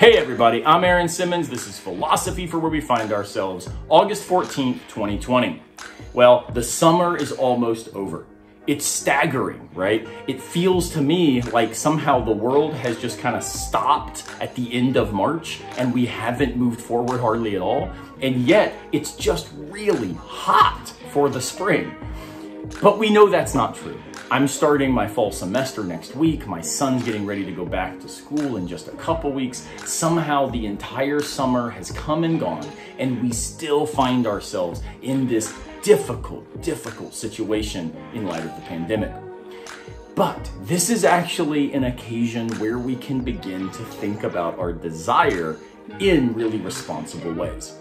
Hey everybody, I'm Simmons. This is Philosophy for Where We Find Ourselves, August 14th, 2020. Well, the summer is almost over. It's staggering, right? It feels to me like somehow the world has just kind of stopped at the end of March and we haven't moved forward hardly at all. And yet it's just really hot for the spring. But we know that's not true. I'm starting my fall semester next week. My son's getting ready to go back to school in just a couple weeks. Somehow the entire summer has come and gone, and we still find ourselves in this difficult situation in light of the pandemic. But this is actually an occasion where we can begin to think about our desire in really responsible ways.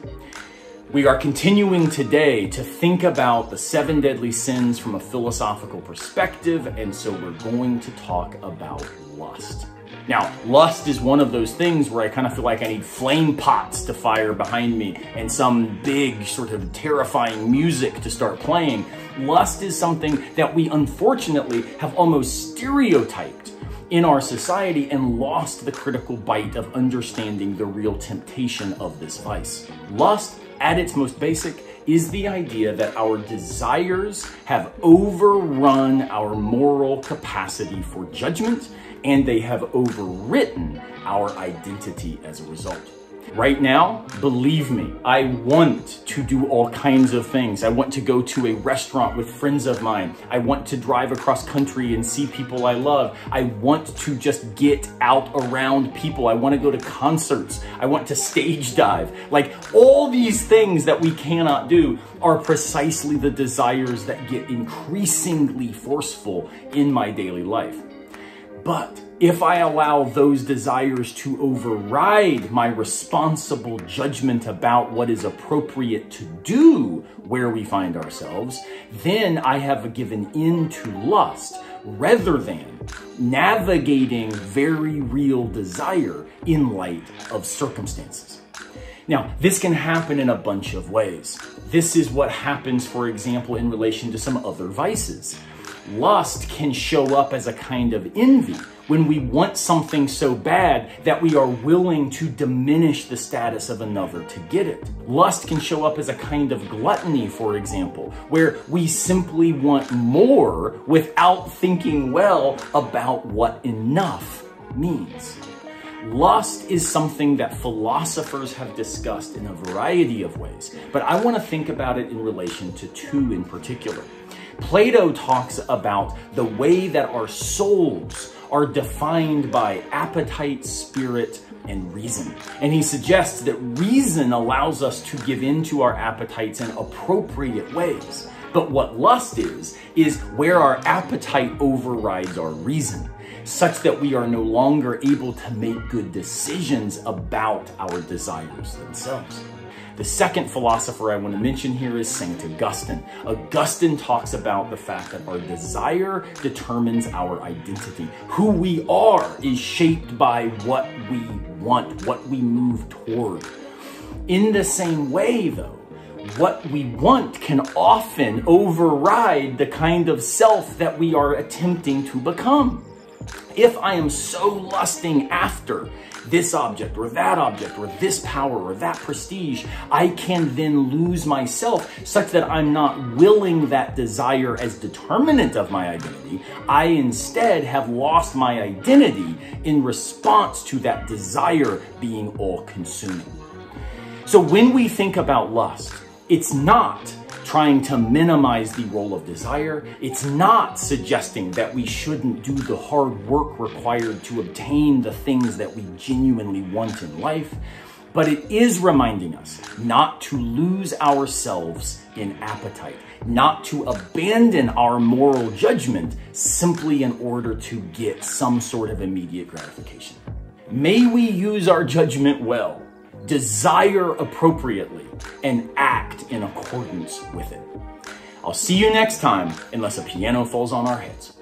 We are continuing today to think about the 7 deadly sins from a philosophical perspective, and so we're going to talk about lust. Now, lust is one of those things where I kind of feel like I need flame pots to fire behind me and some big sort of terrifying music to start playing. Lust is something that we unfortunately have almost stereotyped in our society and lost the critical bite of understanding the real temptation of this vice. Lust, at its most basic, is the idea that our desires have overrun our moral capacity for judgment, and they have overwritten our identity as a result. Right now, believe me, I want to do all kinds of things. I want to go to a restaurant with friends of mine. I want to drive across country and see people I love. I want to just get out around people. I want to go to concerts. I want to stage dive. Like, all these things that we cannot do are precisely the desires that get increasingly forceful in my daily life. But if I allow those desires to override my responsible judgment about what is appropriate to do where we find ourselves, then I have given in to lust rather than navigating very real desire in light of circumstances. Now, this can happen in a bunch of ways. This is what happens, for example, in relation to some other vices. Lust can show up as a kind of envy when we want something so bad that we are willing to diminish the status of another to get it. Lust can show up as a kind of gluttony, for example, where we simply want more without thinking well about what enough means. Lust is something that philosophers have discussed in a variety of ways, but I want to think about it in relation to two in particular. Plato talks about the way that our souls are defined by appetite, spirit, and reason. And he suggests that reason allows us to give in to our appetites in appropriate ways. But what lust is where our appetite overrides our reason, such that we are no longer able to make good decisions about our desires themselves. The second philosopher I want to mention here is St. Augustine. Augustine talks about the fact that our desire determines our identity. Who we are is shaped by what we want, what we move toward. In the same way, though, what we want can often override the kind of self that we are attempting to become. If I am so lusting after this object or this power or that prestige, I can then lose myself such that I'm not willing that desire as determinant of my identity. I instead have lost my identity in response to that desire being all-consuming. So when we think about lust, it's not trying to minimize the role of desire. It's not suggesting that we shouldn't do the hard work required to obtain the things that we genuinely want in life, but it is reminding us not to lose ourselves in appetite, not to abandon our moral judgment simply in order to get some sort of immediate gratification. May we use our judgment well, desire appropriately, and act in accordance with it. I'll see you next time, unless a piano falls on our heads.